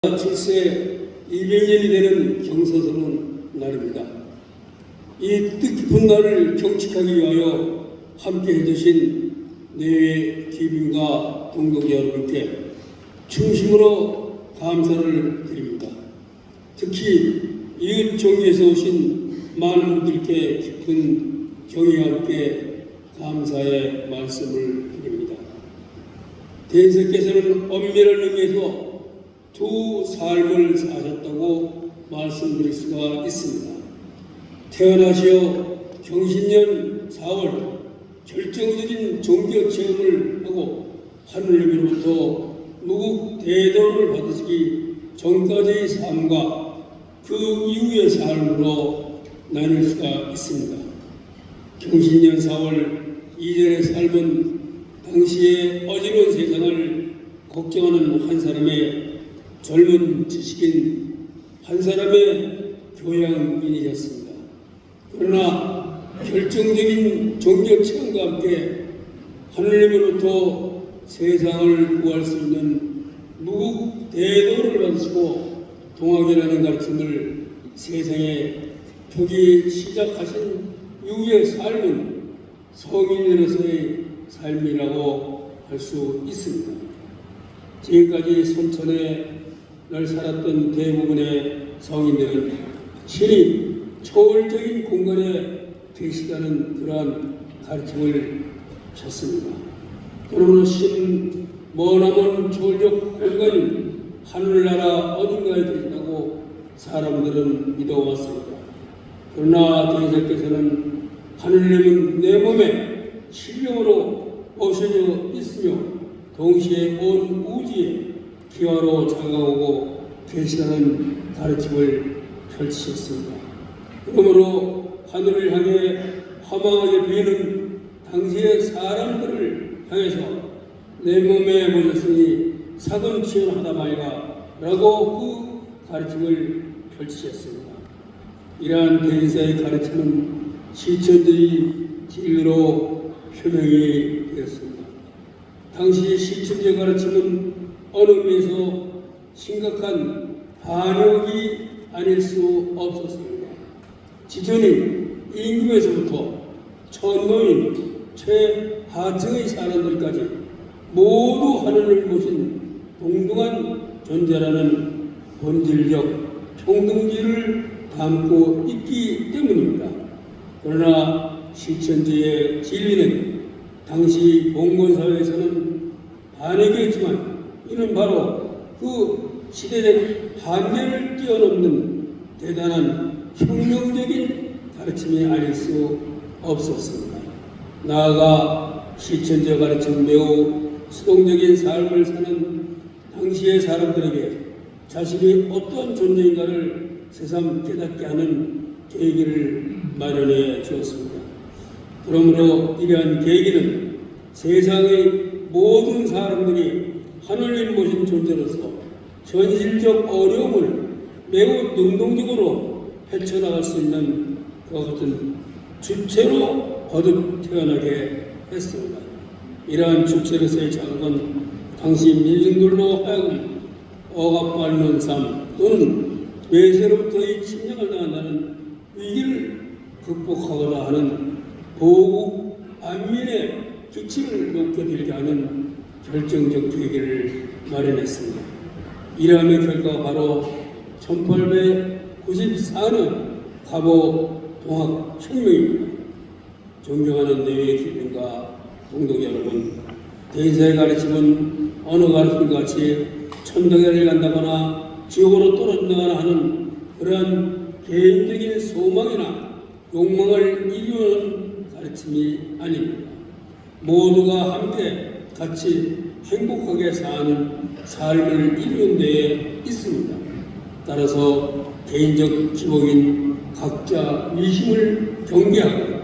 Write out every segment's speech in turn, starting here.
출세 200년이 되는 경사스러운 날입니다. 이 뜻깊은 날을 경축하기 위하여 함께 해주신 내외 귀빈과 동독자 여러분께 중심으로 감사를 드립니다. 특히 이웃 종교에서 오신 많은 분들께 깊은 경의와 함께 감사의 말씀을 드립니다. 대인께서는 엄밀한 의미에서 두 삶을 사셨다고 말씀드릴 수가 있습니다. 태어나시어 경신년 4월 결정적인 종교 체험을 하고 하느님으로부터 무국대도를 받으시기 전까지의 삶과 그 이후의 삶으로 나눌 수가 있습니다. 경신년 4월 이전의 삶은 당시의 어지러운 세상을 걱정하는 한 사람의 젊은 지식인 한 사람의 교양인이셨습니다. 그러나 결정적인 종교 체험과 함께 하느님으로부터 세상을 구할 수 있는 무국대도를 받으시고 동학이라는 가르침을 세상에 펴기 시작하신 이후의 삶은 성인으로서의 삶이라고 할 수 있습니다. 지금까지 선천에 날 살았던 대부분의 성인들은 신이 초월적인 공간에 계시다는 그러한 가르침을 쳤습니다. 그러므로 신은 머나먼 초월적 공간인 하늘나라 어딘가에 계시다고 사람들은 믿어왔습니다. 그러나 대제께서는 하느님은 내 몸에 신령으로 오셔져 있으며 동시에 온 우주에 기와로 장가오고 계시다는 가르침을 펼치셨습니다. 그러므로 하늘을 향해 화망하게 비는 당시의 사람들을 향해서 내 몸에 모셨으니 사근치연하다 말이라 라고 그 가르침을 펼치셨습니다. 이러한 대인사의 가르침은 실천주의 진리로 표명이 되었습니다. 당시 실천주의 가르침은 어느 의미에서 심각한 반역이 아닐 수 없었습니다. 지존인 임금에서부터 천노인 최하층의 사람들까지 모두 하늘을 모신 동등한 존재라는 본질적 평등지를 담고 있기 때문입니다. 그러나 실천주의 진리는 당시 봉건사회에서는 반역이었지만 이는 바로 그 시대적 반대를 뛰어넘는 대단한 혁명적인 가르침이 아닐 수 없었습니다. 나아가 실천적 가르침 매우 수동적인 삶을 사는 당시의 사람들에게 자신이 어떤 존재인가를 새삼 깨닫게 하는 계기를 마련해 주었습니다. 그러므로 이러한 계기는 세상의 모든 사람들이 하늘님 모신 존재로서 현실적 어려움을 매우 능동적으로 헤쳐나갈 수 있는 그와 같은 주체로 거듭 태어나게 했습니다. 이러한 주체로서의 자극은 당시 민중들로 하여금 억압받는 삶 또는 외세로부터의 침략을 당한다는 위기를 극복하고자 하는 보국 안민의 기치를 높게 들게 하는 결정적 계기를 마련했습니다. 이러함의 결과가 바로 1894년 갑오 동학혁명입니다. 존경하는 내외 귀빈과 동독 여러분, 대인사의 가르침은 어느 가르침과 같이 천당에를 간다거나 지옥으로 떨어진다거나 하는 그러한 개인적인 소망이나 욕망을 이루는 가르침이 아닙니다. 모두가 함께 같이 행복하게 사는 삶을 이루는 데에 있습니다. 따라서 개인적 기복인 각자 위심을 경계하고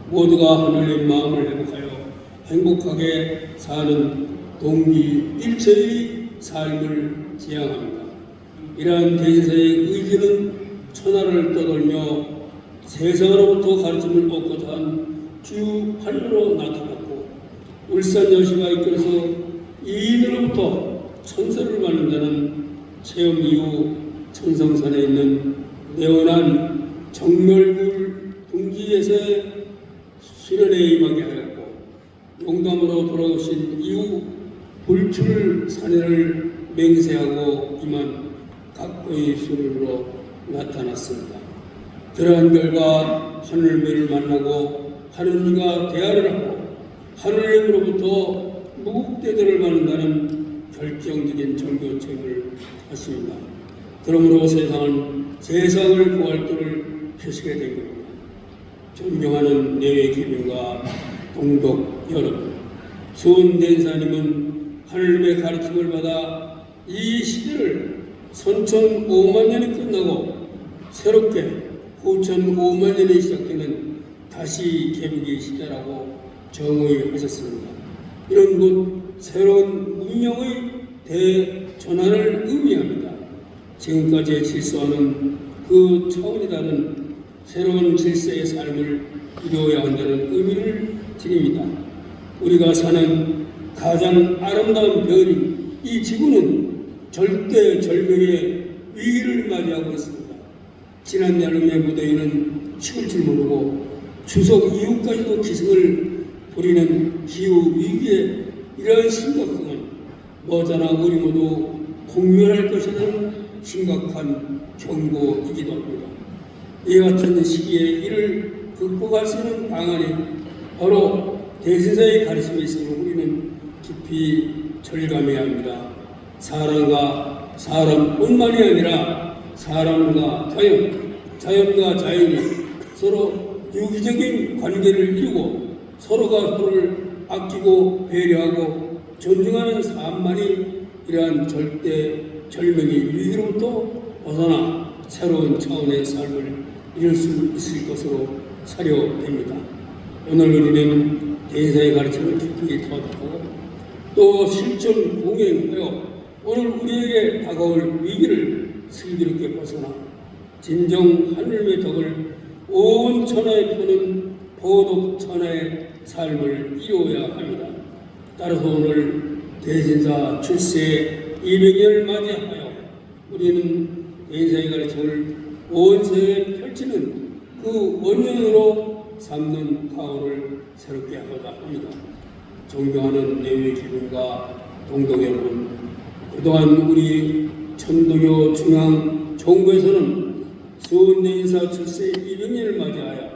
모두가 하늘의 마음을 회복하여 행복하게 사는 동기일체의 삶을 지향합니다. 이러한 대인사의 의지는 천하를 떠돌며 세상으로부터 가르침을 얻고자 한 주활로로 나타났고 울산 여시가 이끌어서 이인으로부터 천사를 받는다는 체험 이후 천성산에 있는 내원한 정멸굴 둥지에서의 수련에 임하게 하였고, 용담으로 돌아오신 이후 불출 산해를 맹세하고 임한 각고의 수련으로 나타났습니다. 그러한 결과 하늘매를 만나고 하느님과 대화를 하고 하느님으로부터 무국대도를 받는다는 결정적인 종교 체험을 했습니다. 그러므로 세상을 구할 길을 펴시게 된 겁니다. 존경하는 내외 귀빈과 동독 여러분, 수은 대인사님은 하느님의 가르침을 받아 이 시대를 선천 5만 년이 끝나고 새롭게 후천 5만 년이 시작되는 다시 개국의 시대라고 정의하셨습니다. 이런 곧 새로운 문명의 대전환을 의미합니다. 지금까지의 질서와는 그 차원이 다른 새로운 질서의 삶을 이루어야 한다는 의미를 드립니다. 우리가 사는 가장 아름다운 별인 이 지구는 절대절명의 위기를 맞이하고 있습니다. 지난 여름의 무더위는 식을 줄 모르고 추석 이후까지도 기승을 부리는 기후위기에 이러한 심각성은 머지않아 우리 모두 공멸할 것이라는 심각한 경고이기도 합니다. 이와 같은 시기에 이를 극복할 수 있는 방안이 바로 대신사의 가르침에 있으면 우리는 깊이 절감해야 합니다. 사람과 사람뿐만이 아니라 사람과 자연과 자연이 서로 유기적인 관계를 이루고 서로가 서로를 아끼고 배려하고 존중하는 삶만이 이러한 절대절명의 위기로부터 벗어나 새로운 차원의 삶을 이룰 수 있을 것으로 사료됩니다. 오늘 우리는 대인사의 가르침을 깊이 터득하고 또 실천 공행하여 오늘 우리에게 다가올 위기를 슬기롭게 벗어나 진정 하늘의 덕을 온 천하에 펴는 보독 천하의 삶을 이루어야 합니다. 따라서 오늘 대신사 출세 200년을 맞이하여 우리는 대인사의 가르침을 온 세계에 펼치는 그 원년으로 삼는 각오를 새롭게 하고자 합니다. 존경하는 내외 기분과 동독 여러분, 그동안 우리 천도교 중앙 정부에서는 수은대인사 출세 200년을 맞이하여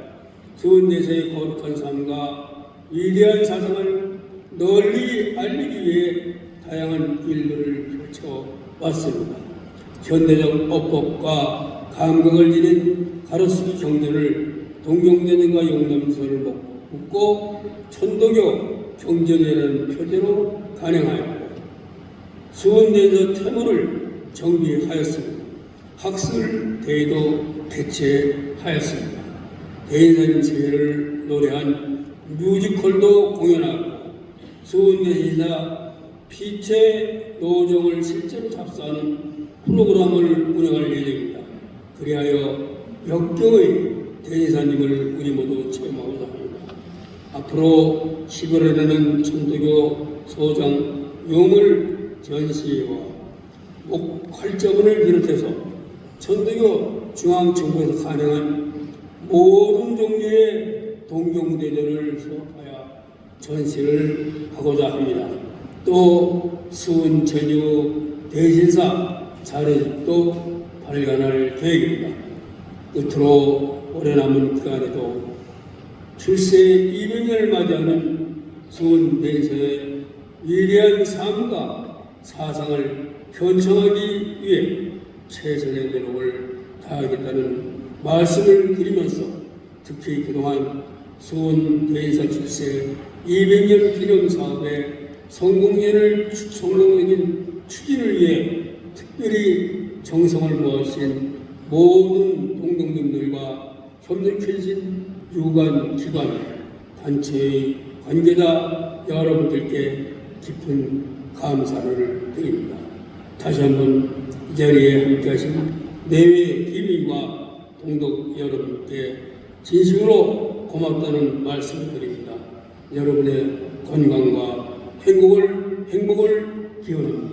수은대사의 거룩한 삶과 위대한 사상을 널리 알리기 위해 다양한 일들을 펼쳐왔습니다. 현대적 어법과 감각을 지닌 가로수기 경전을 동경대전과 용담선을 묶고 천도교 경전이라는 표제로 간행하였고 수원대에서 퇴모를 정비하였습니다. 학술 대회도 개최하였습니다. 대인사님 세계를 노래한 뮤지컬도 공연하고 수원대에서 피체 노정을 실제로 답사하는 프로그램을 운영할 예정입니다. 그리하여 역경의 대인사님을 우리 모두 체험하고자 합니다. 앞으로 10월에는 천도교 소장 용을 전시와 목활자분을 비롯해서 천도교 중앙정부에서 간행한 모든 종류의 동경대전을 수업하여 전시를 하고자 합니다. 또 수은 전유 대신사 자료집도 발간할 계획입니다. 끝으로 올해 남은 기간에도 출세 200년을 맞이하는 수은 대신사의 위대한 삶과 사상을 현성하기 위해 최선의 노력을 다하겠다는 말씀을 드리면서 특히 그동안 수은 대인사 출세 200년 기념 사업의 성공적인 추진을 위해 특별히 정성을 모아주신 모든 동동님들과 협력해주신 유관, 기관, 단체의 관계자 여러분들께 깊은 감사를 드립니다. 다시 한번 이 자리에 함께하신 내외 기민과 동독 여러분께 진심으로 고맙다는 말씀을 드립니다. 여러분의 건강과 행복을 기원합니다.